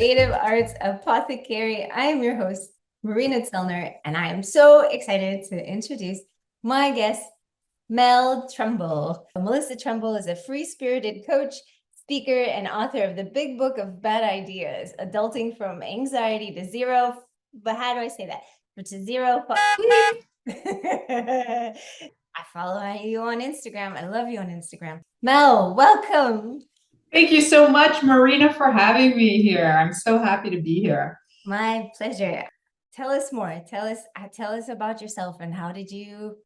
Creative Arts Apothecary. I am your host, Marina Tselner, and I am so excited to introduce my guest, Mel Trumble. Melissa Trumble is a free-spirited coach, speaker, and author of the Big Book of Bad Ideas, Adulting from Anxiety to Zero. But how do I say that? To zero. I follow you on Instagram. I love you on Instagram. Mel, welcome. Thank you so much, Marina, for having me here. I'm so happy to be here. My pleasure. Tell us more. Tell us about yourself and how did you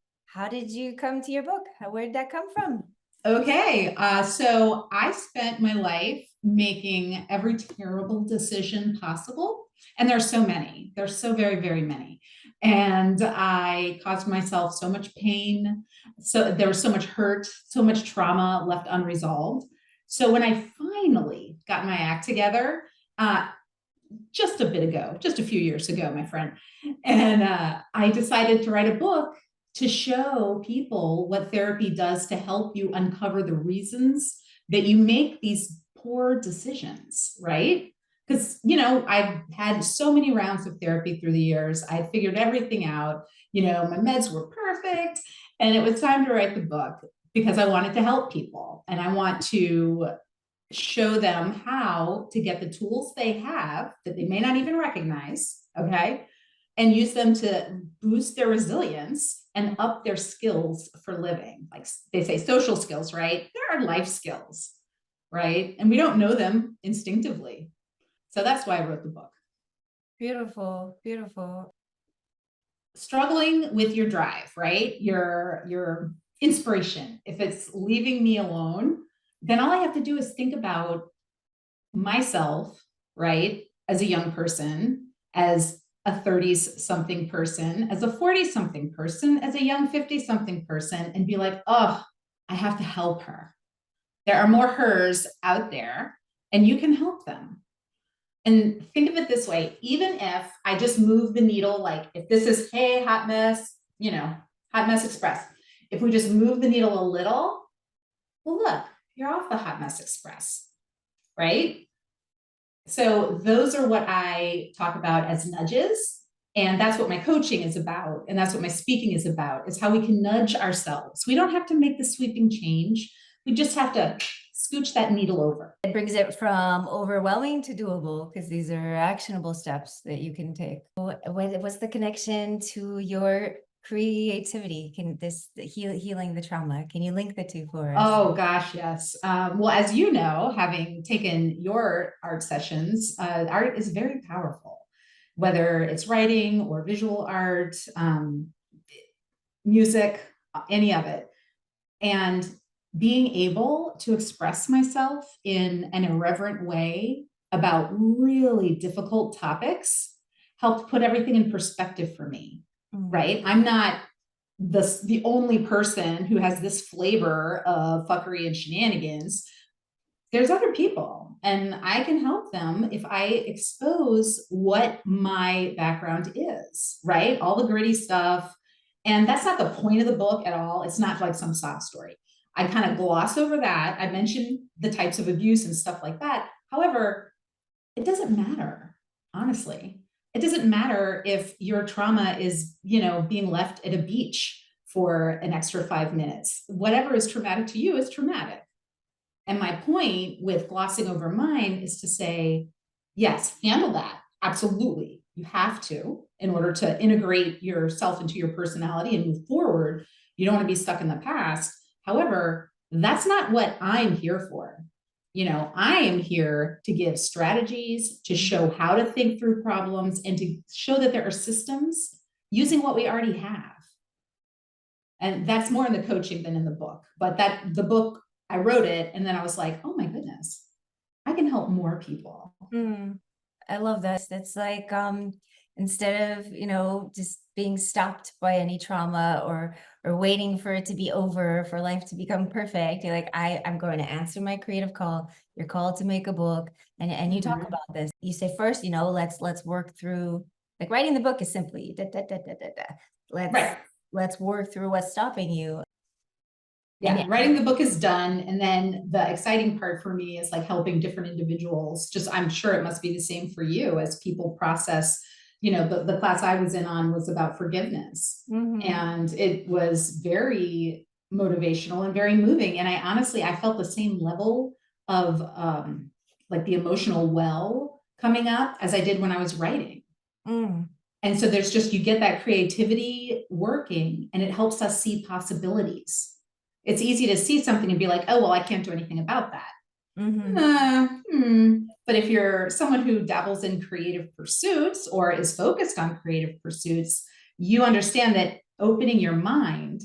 come to your book? Where did that come from? Okay, so I spent my life making every terrible decision possible, and there's so many. There's so very, very many. And I caused myself so much pain. So there was so much hurt, so much trauma left unresolved. So when I finally got my act together, uh, just a bit ago, just a few years ago, my friend. And I decided to write a book to show people what therapy does to help you uncover the reasons that you make these poor decisions, right? Because, I've had so many rounds of therapy through the years. I figured everything out. My meds were perfect. And it was time to write the book because I wanted to help people and I want to show them how to get the tools they have that they may not even recognize, okay, and use them to boost their resilience and up their skills for living. Like they say, social skills, right? There are life skills, right? And we don't know them instinctively. So that's why I wrote the book. Beautiful, beautiful. Struggling with your drive, right? Your inspiration. If it's leaving me alone, then all I have to do is think about myself, right, as a young person, as a 30s something person, as a 40 something person, as a young 50 something person, and be like, oh, I have to help her. There are more hers out there, and you can help them. And think of it this way, even if I just move the needle, like if this is, hey, hot mess, hot mess express, if we just move the needle a little, well, look, you're off the hot mess express, right? So those are what I talk about as nudges. And that's what my coaching is about. And that's what my speaking is about, is how we can nudge ourselves. We don't have to make the sweeping change. We just have to scooch that needle over. It brings it from overwhelming to doable because these are actionable steps that you can take. What's the connection to your creativity? Can this healing the trauma? Can you link the two for us? Oh gosh, yes. Well, as you know, having taken your art sessions, art is very powerful, whether it's writing or visual art, music, any of it. And being able to express myself in an irreverent way about really difficult topics helped put everything in perspective for me, right? I'm not the only person who has this flavor of fuckery and shenanigans. There's other people, and I can help them if I expose what my background is, right? All the gritty stuff. And that's not the point of the book at all. It's not like some sob story. I kind of gloss over that. I mentioned the types of abuse and stuff like that. However, it doesn't matter, honestly. It doesn't matter if your trauma is, being left at a beach for an extra 5 minutes. Whatever is traumatic to you is traumatic. And my point with glossing over mine is to say, yes, handle that. Absolutely. You have to in order to integrate yourself into your personality and move forward. You don't want to be stuck in the past. However, that's not what I'm here for. I am here to give strategies, to show how to think through problems, and to show that there are systems using what we already have. And that's more in the coaching than in the book. But the book, I wrote it, and then I was like, oh my goodness, I can help more people. I love that. It's like instead of, just being stopped by any trauma or waiting for it to be over, for life to become perfect, you're like, I'm going to answer my creative call. You're called to make a book, and you talk about this. You say first, let's work through, like, writing the book is simply da, da, da, da, da, da. Let's Right. let's work through what's stopping you. Yeah, writing the book is done. And then the exciting part for me is like helping different individuals. Just, I'm sure it must be the same for you as people process, the class I was in on was about forgiveness. And it was very motivational and very moving. And I felt the same level of like the emotional well coming up as I did when I was writing. And so you get that creativity working, and it helps us see possibilities. It's easy to see something and be like, oh, well, I can't do anything about that. But if you're someone who dabbles in creative pursuits or is focused on creative pursuits, you understand that opening your mind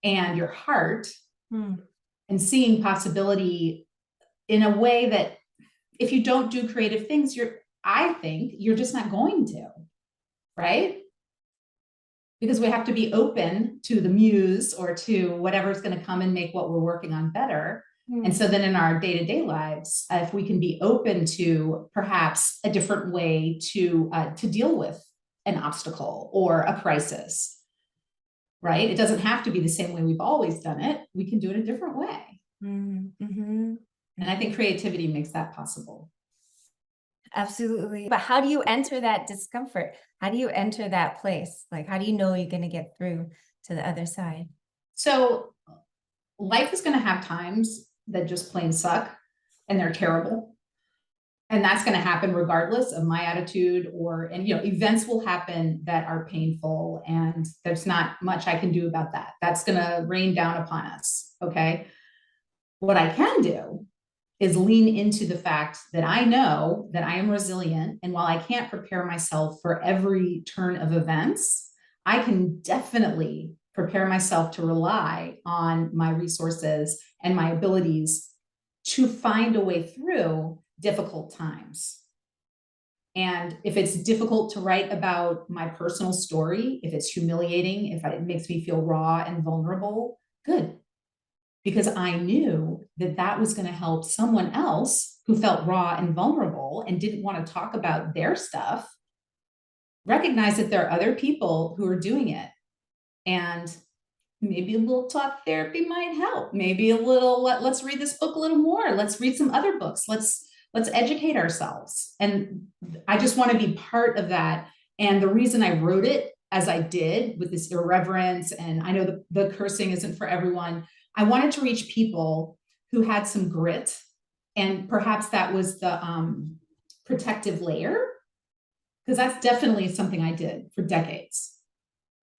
and your heart and seeing possibility in a way that if you don't do creative things, I think you're just not going to, right? Because we have to be open to the muse or to whatever's going to come and make what we're working on better. And so then in our day-to-day lives, if we can be open to perhaps a different way to deal with an obstacle or a crisis, right? It doesn't have to be the same way we've always done it. We can do it a different way. And I think creativity makes that possible. Absolutely. But how do you enter that discomfort? How do you enter that place? Like, how do you know you're going to get through to the other side? So life is going to have times that just plain suck and they're terrible. And that's going to happen regardless of my attitude events will happen that are painful, and there's not much I can do about that. That's going to rain down upon us. Okay. What I can do is lean into the fact that I know that I am resilient. And while I can't prepare myself for every turn of events, I can definitely prepare myself to rely on my resources and my abilities to find a way through difficult times. And if it's difficult to write about my personal story, if it's humiliating, if it makes me feel raw and vulnerable, good. Because I knew that was going to help someone else who felt raw and vulnerable and didn't want to talk about their stuff, recognize that there are other people who are doing it. And maybe a little talk therapy might help. Maybe a little, let's read this book a little more. Let's read some other books. Let's educate ourselves. And I just want to be part of that. And the reason I wrote it as I did, with this irreverence, and I know the cursing isn't for everyone, I wanted to reach people who had some grit, and perhaps that was the protective layer, because that's definitely something I did for decades.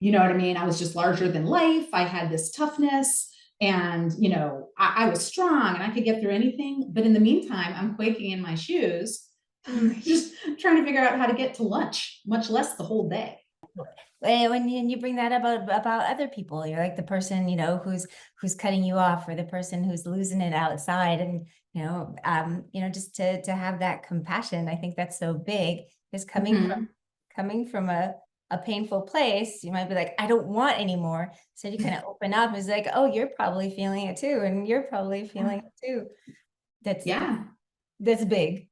You know what I mean? I was just larger than life. I had this toughness, and I was strong and I could get through anything. But in the meantime, I'm quaking in my shoes, just trying to figure out how to get to lunch, much less the whole day. When you bring that up about other people, you're like the person, who's cutting you off, or the person who's losing it outside. And, just to have that compassion, I think that's so big, is coming from a painful place. You might be like, I don't want anymore. So you kind of open up. It's like, oh, you're probably feeling it too. And you're probably feeling it too. That's big,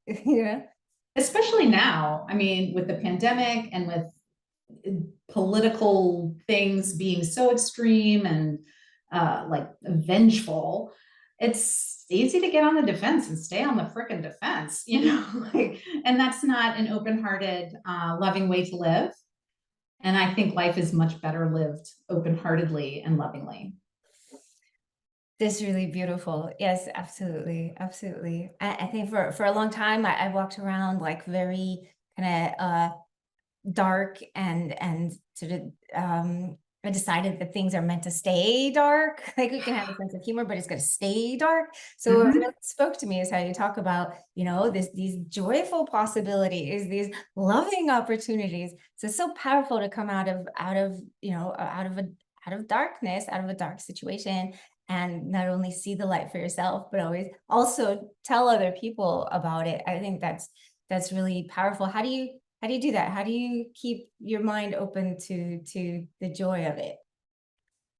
Especially now. I mean, with the pandemic and with political things being so extreme and like vengeful, it's easy to get on the defense and stay on the frickin' defense, and that's not an open-hearted, loving way to live. And I think life is much better lived open-heartedly and lovingly. That's really beautiful. Yes, absolutely. Absolutely. I think for a long time, I walked around like very kind of dark, and sort of I decided that things are meant to stay dark. Like, we can have a sense of humor, but it's going to stay dark. So what really spoke to me is how you talk about, these joyful possibilities, these loving opportunities. So it's so powerful to come out of darkness, out of a dark situation, and not only see the light for yourself, but always also tell other people about it. I think that's really powerful. How do you do that? How do you keep your mind open to the joy of it?